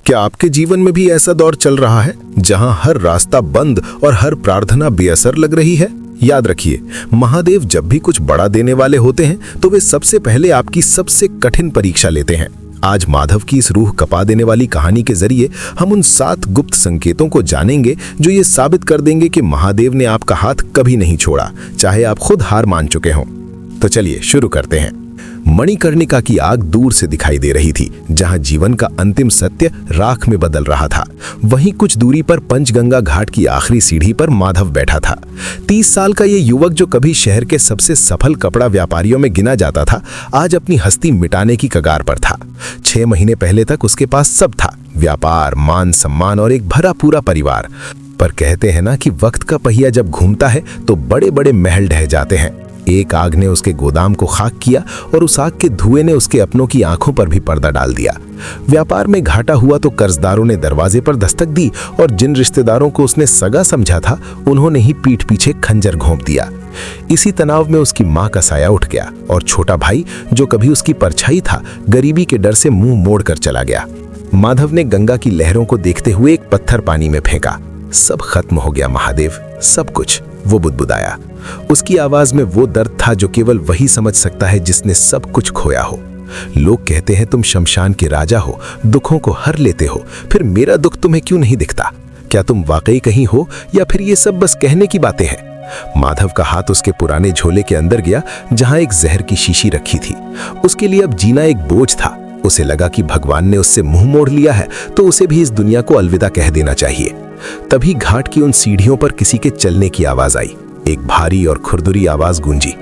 क्या आपके जीवन में भी ऐसा दौर चल रहा है जहां हर रास्ता बंद और हर प्रार्थना बेअसर लग रही है? याद रखिए, महादेव जब भी कुछ बड़ा देने वाले होते हैं तो वे सबसे पहले आपकी सबसे कठिन परीक्षा लेते हैं। आज माधव की इस रूह कपा देने वाली कहानी के जरिए हम उन 7 गुप्त संकेतों को जानेंगे जो ये साबित कर देंगे कि महादेव ने आपका हाथ कभी नहीं छोड़ा, चाहे आप खुद हार मान चुके हों। तो चलिए शुरू करते हैं। मणिकर्णिका की आग दूर से दिखाई दे रही थी, जहां जीवन का अंतिम सत्य राख में बदल रहा था। वहीं कुछ दूरी पर पंचगंगा घाट की आखिरी सीढ़ी पर माधव बैठा था। 30 साल का ये युवक, जो कभी शहर के सबसे सफल कपड़ा व्यापारियों में गिना जाता था, आज अपनी हस्ती मिटाने की कगार पर था। 6 महीने पहले तक उसके पास सब था, व्यापार, मान सम्मान और एक भरा पूरा परिवार। पर कहते हैं ना कि वक्त का पहिया जब घूमता है तो बड़े बड़े महल ढह जाते हैं। एक आग ने उसके गोदाम को खाक किया और उस आग के धुएं ने उसके अपनों की आंखों पर भी पर्दा डाल दिया। व्यापार में घाटा हुआ तो कर्जदारों ने दरवाजे पर दस्तक दी और जिन रिश्तेदारों को उसने सगा समझा था, उन्होंने ही पीठ पीछे खंजर घोंप दिया। इसी तनाव में उसकी मां का साया उठ गया और छोटा भाई, जो कभी उसकी परछाई था, गरीबी के डर से मुंह मोड़कर चला गया। माधव ने गंगा की लहरों को देखते हुए एक पत्थर पानी में फेंका। सब खत्म हो गया महादेव, सब कुछ, वो बुदबुदाया। उसकी आवाज में वो दर्द था जो केवल वही समझ सकता है जिसने सब कुछ खोया हो। लोग कहते हैं तुम शमशान के राजा हो, दुखों को हर लेते हो, फिर मेरा दुख तुम्हें क्यों नहीं दिखता? क्या तुम वाकई कहीं हो या फिर ये सब बस कहने की बातें हैं? माधव का हाथ उसके पुराने झोले के अंदर गया, जहां एक जहर की शीशी रखी थी। उसके लिए अब जीना एक बोझ था। उसे लगा कि भगवान ने उससे मुंह मोड़ लिया है तो उसे भी इस दुनिया को अलविदा कह देना चाहिए। तभी घाट की उन सीढ़ियों पर किसी के चलने की आवाज आई। एक भारी और खुरदुरी आवाज गूंजी।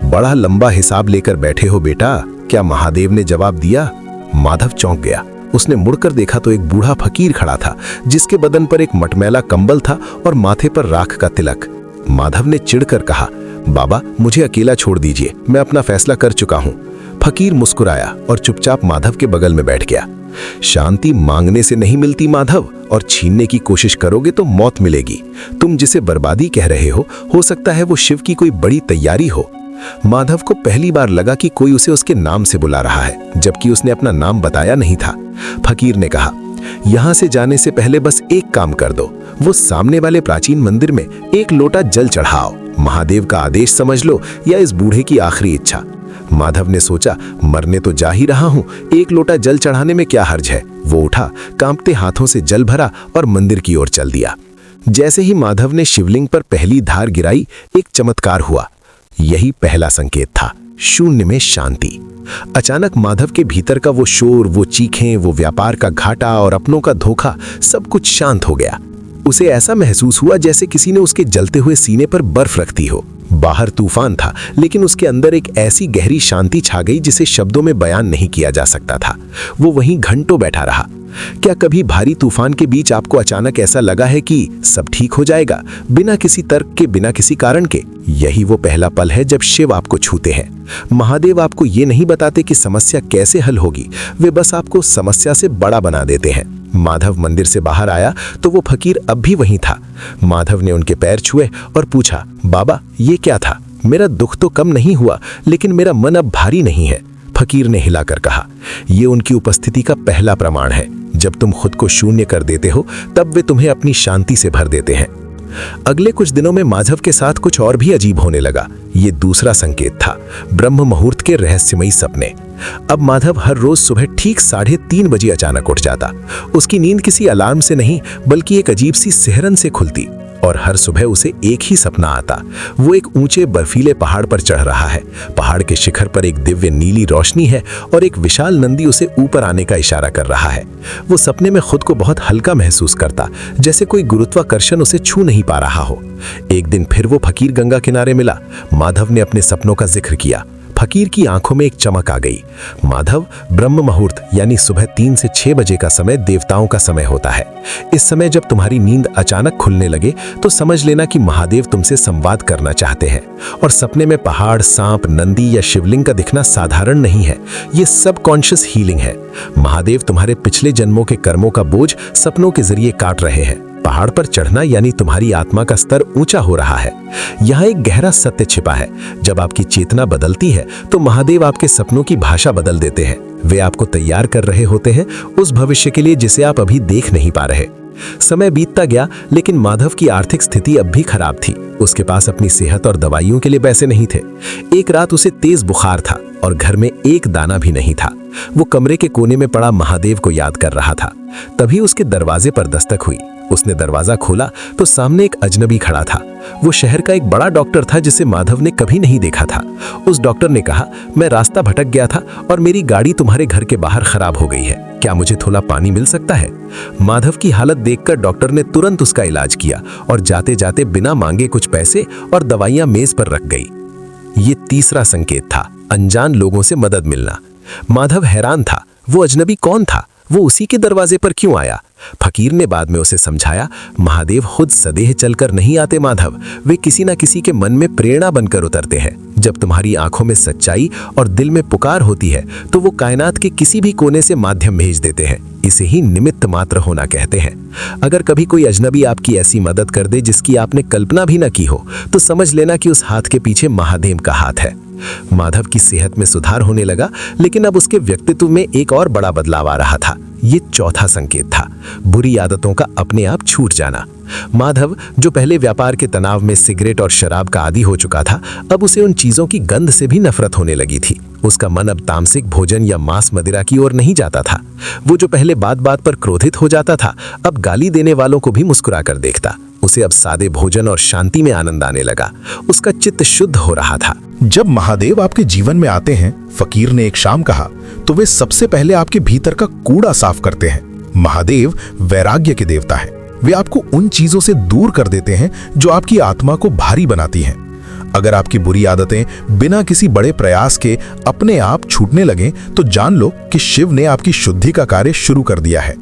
बड़ा लंबा हिसाब लेकर बैठे हो बेटा? क्या महादेव ने जवाब दिया। माधव चौंक गया। उसने मुड़कर देखा तो एक बूढ़ा फकीर खड़ा था, जिसके बदन पर एक मटमैला कंबल था और माथे पर राख का तिलक। माधव ने चिढ़कर कहा, बाबा मुझे अकेला छोड़ दीजिए, मैं अपना फैसला कर चुका हूं। फकीर मुस्कुराया और चुपचाप माधव के बगल में बैठ गया। शांति मांगने से नहीं मिलती माधव, और छीनने की कोशिश करोगे तो मौत मिलेगी। तुम जिसे बर्बादी कह रहे हो सकता है वो शिव की कोई बड़ी तैयारी हो। माधव को पहली बार लगा कि कोई उसे उसके नाम से बुला रहा है, जबकि उसने अपना नाम बताया नहीं था। फकीर ने कहा, यहां से जाने से पहले बस एक काम कर दो, वो सामने वाले प्राचीन मंदिर में एक लोटा जल चढ़ाओ। महादेव का आदेश समझ लो या इस बूढ़े की आखिरी इच्छा। माधव ने सोचा, मरने तो जा ही रहा हूं, एक लोटा जल चढ़ाने में क्या हर्ज है। वो उठा, कांपते हाथों से जल भरा और मंदिर की ओर चल दिया। जैसे ही माधव ने शिवलिंग पर पहली धार गिराई, एक चमत्कार हुआ। यही पहला संकेत था, शून्य में शांति। अचानक माधव के भीतर का वो शोर, वो चीखें, वो व्यापार का घाटा और अपनों का धोखा, सब कुछ शांत हो गया। उसे ऐसा महसूस हुआ जैसे किसी ने उसके जलते हुए सीने पर बर्फ रख दी हो। बाहर तूफान था, लेकिन उसके अंदर एक ऐसी गहरी शांति छा गई जिसे शब्दों में बयान नहीं किया जा सकता था। वो वहीं घंटों बैठा रहा। क्या कभी भारी तूफान के बीच आपको अचानक ऐसा लगा है कि सब ठीक हो जाएगा, बिना किसी तर्क के, बिना किसी कारण के? यही वो पहला पल है जब शिव आपको छूते हैं। महादेव आपको ये नहीं बताते कि समस्या कैसे हल होगी, वे बस आपको समस्या से बड़ा बना देते हैं। माधव मंदिर से बाहर आया तो वो फकीर अब भी वहीं था। माधव ने उनके पैर छुए और पूछा, बाबा ये क्या था? मेरा दुख तो कम नहीं हुआ, लेकिन मेरा मन अब भारी नहीं है। फकीर ने हिलाकर कहा, ये उनकी उपस्थिति का पहला प्रमाण है। जब तुम खुद को शून्य कर देते हो, तब वे तुम्हें अपनी शांति से भर देते हैं। अगले कुछ दिनों में माधव के साथ कुछ और भी अजीब होने लगा। ये दूसरा संकेत था, ब्रह्म मुहूर्त के रहस्यमयी सपने। अब माधव हर रोज सुबह ठीक 3:30 बजे अचानक उठ जाता। उसकी नींद किसी अलार्म से नहीं, बल्कि एक अजीब सी सिहरन से खुलती। और हर सुबह उसे एक ही सपना आता। वो एक ऊंचे बर्फीले पहाड़ पर चढ़ रहा है। पहाड़ के शिखर पर एक दिव्य नीली रोशनी है और एक विशाल नंदी उसे ऊपर आने का इशारा कर रहा है। वो सपने में खुद को बहुत हल्का महसूस करता, जैसे कोई गुरुत्वाकर्षण उसे छू नहीं पा रहा हो। एक दिन फिर वो फकीर गंगा किनारे मिला। माधव ने अपने सपनों का जिक्र किया। फकीर की आंखों में एक चमक आ गई। माधव, ब्रह्म मुहूर्त यानी सुबह 3 से 6 बजे का समय देवताओं का समय होता है। इस समय जब तुम्हारी नींद अचानक खुलने लगे तो समझ लेना कि महादेव तुमसे संवाद करना चाहते हैं। और सपने में पहाड़, सांप, नंदी या शिवलिंग का दिखना साधारण नहीं है, ये सब कॉन्शियस हीलिंग है। महादेव तुम्हारे पिछले जन्मों के कर्मों का बोझ सपनों के जरिए काट रहे हैं। पहाड़ पर चढ़ना यानी तुम्हारी आत्मा का स्तर ऊंचा हो रहा है। यहाँ एक गहरा सत्य छिपा है। जब आपकी चेतना बदलती है तो महादेव आपके सपनों की भाषा बदल देते हैं। वे आपको तैयार कर रहे होते हैं उस भविष्य के लिए जिसे आप अभी देख नहीं पा रहे। समय बीतता गया, लेकिन माधव की आर्थिक स्थिति अब भी खराब थी। उसके पास अपनी सेहत और दवाइयों के लिए पैसे नहीं थे। एक रात उसे तेज बुखार था और घर में एक दाना भी नहीं था। वो कमरे के कोने में पड़ा महादेव को याद कर रहा था। तभी उसके दरवाजे पर दस्तक हुई। उसने दरवाजा खोला तो सामने एक अजनबी खड़ा था। वो शहर का एक बड़ा डॉक्टर था जिसे माधव ने कभी नहीं देखा था। उस डॉक्टर ने कहा, मैं रास्ता भटक गया था और मेरी गाड़ी तुम्हारे घर के बाहर खराब हो गई है। क्या मुझे थोड़ा पानी मिल सकता है? माधव की हालत देखकर डॉक्टर ने तुरंत उसका इलाज किया और जाते जाते बिना मांगे कुछ पैसे और दवाइयां मेज पर रख गई। ये तीसरा संकेत था, अनजान लोगों से मदद मिलना। माधव हैरान था, वो अजनबी कौन था? वो उसी के दरवाजे पर क्यों आया? फकीर ने बाद में उसे समझाया, महादेव खुद सदेह चलकर नहीं आते माधव, वे किसी न किसी के मन में प्रेरणा बनकर उतरते हैं। जब तुम्हारी आंखों में सच्चाई और दिल में पुकार होती है तो वो कायनात के किसी भी कोने से माध्यम भेज देते हैं। इसे ही निमित्त मात्र होना कहते हैं। अगर कभी कोई अजनबी आपकी ऐसी मदद कर दे जिसकी आपने कल्पना भी न की हो, तो समझ लेना कि उस हाथ के पीछे महादेव का हाथ है। माधव की सेहत में सुधार होने लगा, लेकिन अब उसके व्यक्तित्व में एक और बड़ा बदलाव आ रहा था। ये चौथा संकेत था, बुरी आदतों का अपने आप छूट जाना। माधव, जो पहले व्यापार के तनाव में सिगरेट और शराब का आदी हो चुका था, अब उसे उन चीजों की गंध से भी नफरत होने लगी थी। उसका मन अब तामसिक भोजन या मांस मदिरा की ओर नहीं जाता था। वो जो पहले बात बात पर क्रोधित हो जाता था, अब गाली देने वालों को भी मुस्कुरा कर देखता। उसे अब सादे भोजन और शांति में आनंद आने लगा। उसका चित्त शुद्ध हो रहा था। जब महादेव आपके जीवन में आते हैं, फकीर ने एक शाम कहा, तो वे सबसे पहले आपके भीतर का कूड़ा साफ करते हैं। महादेव वैराग्य के देवता हैं। वे आपको उन चीजों से दूर कर देते हैं जो आपकी आत्मा को भारी बनाती हैं। अगर आपकी बुरी आदतें बिना किसी बड़े प्रयास के अपने आप छूटने लगें, तो जान लो कि शिव ने आपकी शुद्धि का कार्य शुरू कर दिया है।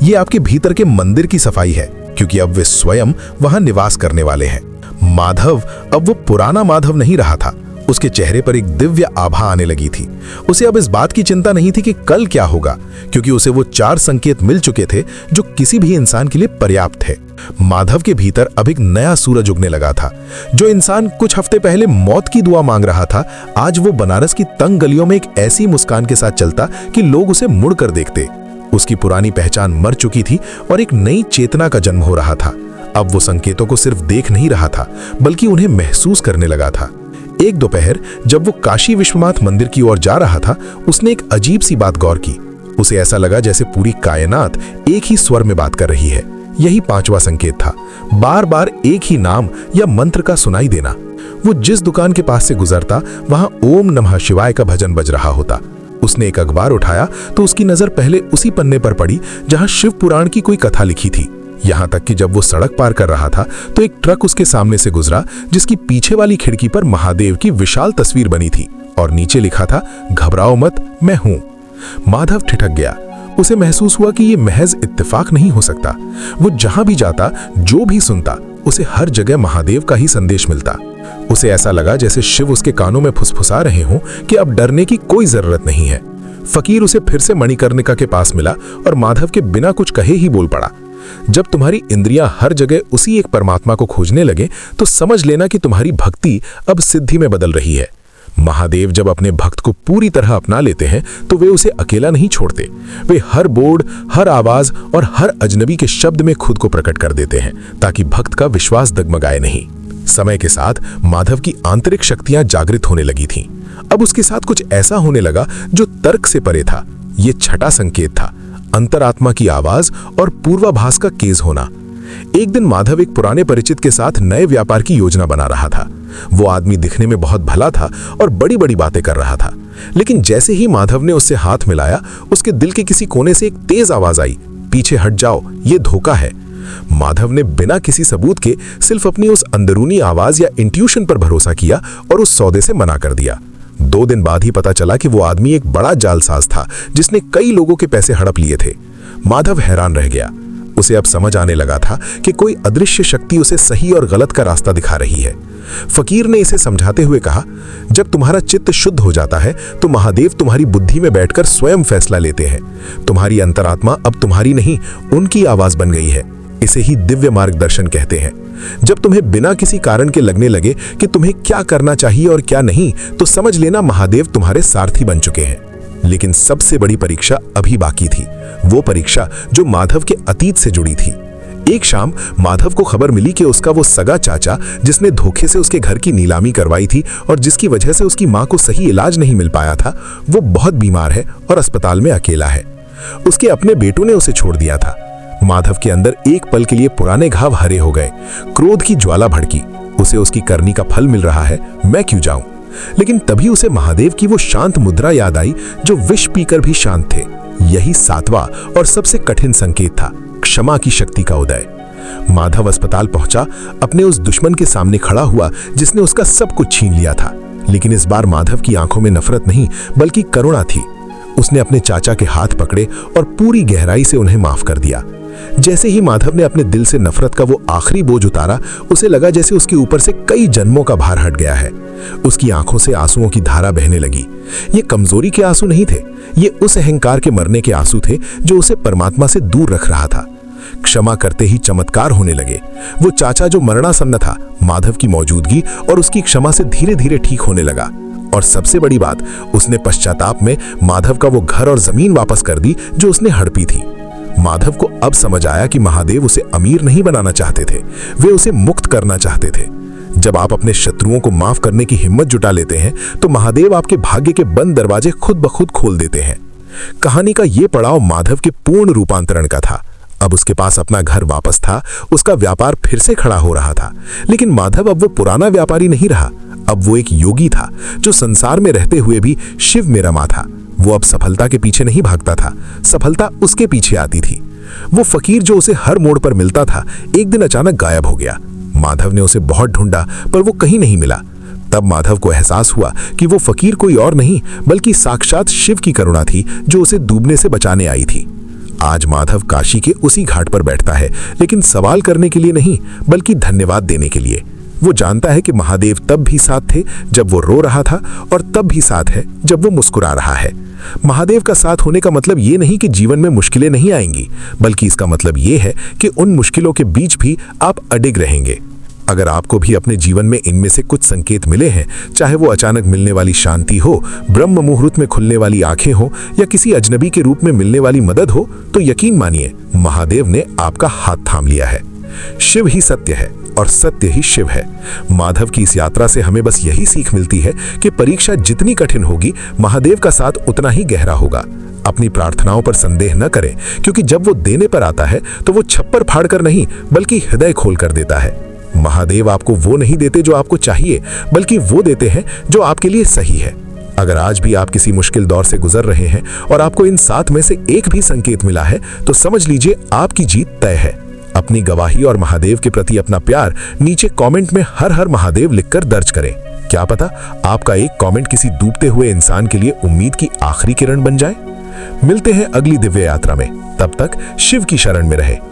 ये आपके भीतर के मंदिर की सफाई है, क्योंकि अब वे स्वयं वहां निवास करने वाले हैं। माधव अब वो पुराना माधव नहीं रहा था। उसके चेहरे पर एक दिव्य आभा आने लगी थी। उसे अब इस बात की चिंता नहीं थी कि कल क्या होगा, क्योंकि उसे वो 4 संकेत मिल चुके थे जो किसी भी इंसान के लिए पर्याप्त थे। माधव के भीतर अब एक नया सूरज उगने लगा था। जो इंसान कुछ हफ्ते पहले मौत की दुआ मांग रहा था, आज वो बनारस की तंग गलियों में एक ऐसी मुस्कान के साथ चलता कि लोग उसे मुड़कर देखते। उसकी पुरानी पहचान मर चुकी थी और एक नई चेतना का जन्म हो रहा था। अब वो संकेतों को सिर्फ देख नहीं रहा था, बल्कि उन्हें महसूस करने लगा था। एक दोपहर जब वो काशी विश्वनाथ मंदिर की ओर जा रहा था, उसने एक अजीब सी बात गौर की। उसे ऐसा लगा जैसे पूरी कायनात एक ही स्वर में बात कर रही है। यही 5वां संकेत था, बार बार एक ही नाम या मंत्र का सुनाई देना। वो जिस दुकान के पास से गुजरता, वहां ओम नमः शिवाय का भजन बज रहा होता। उसने एक अखबार उठाया तो उसकी नजर पहले उसी पन्ने पर पड़ी जहां शिव पुराण की कोई कथा लिखी थी। यहां तक कि जब वो सड़क पार कर रहा था तो एक ट्रक उसके सामने से गुजरा, जिसकी पीछे वाली खिड़की पर महादेव की विशाल तस्वीर बनी थी और नीचे लिखा था, घबराओ मत, मैं हूं। माधव ठिठक गया। उसे महसूस हुआ कि ये महज इत्तेफाक नहीं हो सकता। वो जहां भी जाता, जो भी सुनता, उसे हर जगह महादेव का ही संदेश मिलता। उसे ऐसा लगा जैसे शिव उसके कानों में फुसफुसा रहे हों कि अब डरने की कोई जरूरत नहीं है। फकीर उसे फिर से मणिकर्णिका के पास मिला और माधव के बिना कुछ कहे ही बोल पड़ा, जब तुम्हारी इंद्रियां हर जगह उसी एक परमात्मा को खोजने लगे, तो समझ लेना कि तुम्हारी भक्ति अब सिद्धि में बदल रही है। महादेव जब अपने भक्त को पूरी तरह अपना लेते हैं, तो वे उसे अकेला नहीं छोड़ते। वे हर बोर्ड, हर आवाज और हर अजनबी के शब्द में खुद को प्रकट कर देते हैं, ताकि भक्त का विश्वास डगमगाए नहीं। समय के साथ माधव की आंतरिक शक्तियां जागृत होने लगी थीं। अब उसके साथ कुछ ऐसा होने लगा जो तर्क से परे था। ये 6ठा संकेत था, अंतरात्मा की आवाज और पूर्वाभास का केस होना। एक दिन माधव एक पुराने परिचित के साथ नए व्यापार की योजना बना रहा था। वो आदमी दिखने में बहुत भला था और बड़ी बड़ी बातें कर रहा था, लेकिन जैसे ही माधव ने उससे हाथ मिलाया, उसके दिल के किसी कोने से एक तेज आवाज आई, पीछे हट जाओ, ये धोखा है। माधव ने बिना किसी सबूत के सिर्फ अपनी उस अंदरूनी आवाज या इंट्यूशन पर भरोसा किया और उस सौदे से मना कर दिया। 2 दिन बाद ही पता चला कि वो आदमी एक बड़ा जालसाज था जिसने कई लोगों के पैसे हड़प लिए थे। माधव हैरान रह गया। उसे अब समझ आने लगा था कि कोई अदृश्य शक्ति उसे सही और गलत का रास्ता दिखा रही है। फकीर ने इसे समझाते हुए कहा, जब तुम्हारा चित्त शुद्ध हो जाता है तो महादेव तुम्हारी बुद्धि में बैठकर स्वयं फैसला लेते हैं। तुम्हारी अंतरात्मा अब तुम्हारी नहीं, उनकी आवाज बन गई है। इसे ही दिव्य मार्गदर्शन कहते हैं। जब तुम्हें बिना किसी कारण के लगने लगे कि तुम्हें क्या करना चाहिए और क्या नहीं, तो समझ लेना महादेव तुम्हारे सारथी बन चुके हैं। लेकिन सबसे बड़ी परीक्षा अभी बाकी थी, वो परीक्षा जो माधव के अतीत से जुड़ी थी। एक शाम माधव को खबर मिली कि उसका वो सगा चाचा, जिसने धोखे से उसके घर की नीलामी करवाई थी और जिसकी वजह से उसकी मां को सही इलाज नहीं मिल पाया था, वो बहुत बीमार है और अस्पताल में अकेला है। उसके अपने बेटों ने उसे छोड़ दिया था। माधव के अंदर एक पल के लिए पुराने घाव हरे हो गए, क्रोध की ज्वाला भड़की। उसे उसकी करनी का फल मिल रहा है, मैं क्यों जाऊं? लेकिन तभी उसे महादेव की वो शांत मुद्रा याद आई जो विष पीकर भी शांत थे। यही 7वां और सबसे कठिन संकेत था, क्षमा की शक्ति का उदय। माधव अस्पताल पहुंचा, अपने उस दुश्मन के सामने खड़ा हुआ जिसने उसका सब कुछ छीन लिया था। लेकिन इस बार माधव की आंखों में नफरत नहीं बल्कि करुणा थी। उसने अपने चाचा के हाथ पकड़े और पूरी गहराई से उन्हें माफ कर दिया। जैसे ही माधव ने अपने दिल से नफरत का वो आखिरी बोझ उतारा, उसे लगा जैसे उसके ऊपर से कई जन्मों का भार हट गया है। उसकी आंखों से आंसुओं की धारा बहने लगी। ये कमजोरी के आंसू नहीं थे, ये उस अहंकार के मरने के आंसू थे जो उसे परमात्मा से दूर रख रहा था। क्षमा करते ही चमत्कार होने लगे। वो चाचा जो मरणासन्न था, माधव की मौजूदगी और उसकी क्षमा से धीरे धीरे ठीक होने लगा। और सबसे बड़ी बात, उसने पश्चाताप में माधव का वो घर और जमीन वापस कर दी जो उसने हड़पी थी। माधव को अब समझ आया कि महादेव उसे अमीर नहीं बनाना चाहते थे, वे उसे मुक्त करना चाहते थे। जब आप अपने शत्रुओं को माफ करने की हिम्मत जुटा लेते हैं, तो महादेव आपके भाग्य के बंद दरवाजे खुद ब खुद खोल देते हैं। कहानी का ये पड़ाव माधव के पूर्ण रूपांतरण का था। अब उसके पास अपना घर वापस था, उसका व्यापार फिर से खड़ा हो रहा था। लेकिन माधव अब वो पुराना व्यापारी नहीं रहा, अब वो एक योगी था जो संसार में रहते हुए भी शिव में रमा था। वो अब सफलता के पीछे नहीं भागता था, सफलता उसके पीछे आती थी। वो फकीर जो उसे हर मोड़ पर मिलता था, एक दिन अचानक गायब हो गया। माधव ने उसे बहुत ढूंढा पर वो कहीं नहीं मिला। तब माधव को एहसास हुआ कि वो फकीर कोई और नहीं बल्कि साक्षात शिव की करुणा थी जो उसे डूबने से बचाने आई थी। आज माधव काशी के उसी घाट पर बैठता है, लेकिन सवाल करने के लिए नहीं बल्कि धन्यवाद देने के लिए। वो जानता है कि महादेव तब भी साथ थे जब वो रो रहा था और तब भी साथ है जब वो मुस्कुरा रहा है। महादेव का साथ होने का मतलब ये नहीं कि जीवन में मुश्किलें नहीं आएंगी, बल्कि इसका मतलब ये है कि उन मुश्किलों के बीच भी आप अडिग रहेंगे। अगर आपको भी अपने जीवन में इनमें से कुछ संकेत मिले हैं, चाहे वो अचानक मिलने वाली शांति हो, ब्रह्म मुहूर्त में खुलने वाली आंखें हो या किसी अजनबी के रूप में मिलने वाली मदद हो, तो यकीन मानिए महादेव ने आपका हाथ थाम लिया है। शिव ही सत्य है और सत्य ही शिव है। माधव की इस यात्रा से हमें बस यही सीख मिलती है कि परीक्षा जितनी कठिन होगी, महादेव का साथ उतना ही गहरा होगा। अपनी प्रार्थनाओं पर संदेह न करें, क्योंकि जब वो देने पर आता है तो वो छप्पर फाड़कर नहीं बल्कि हृदय खोल कर देता है। महादेव आपको वो नहीं देते जो आपको चाहिए, बल्कि वो देते हैं जो आपके लिए सही है। अगर आज भी आप किसी मुश्किल दौर से गुजर रहे हैं और आपको इन 7 में से एक भी संकेत मिला है, तो समझ लीजिए आपकी जीत तय है। अपनी गवाही और महादेव के प्रति अपना प्यार नीचे कमेंट में हर हर महादेव लिखकर दर्ज करें। क्या पता आपका एक कमेंट किसी डूबते हुए इंसान के लिए उम्मीद की आखिरी किरण बन जाए। मिलते हैं अगली दिव्य यात्रा में, तब तक शिव की शरण में रहे।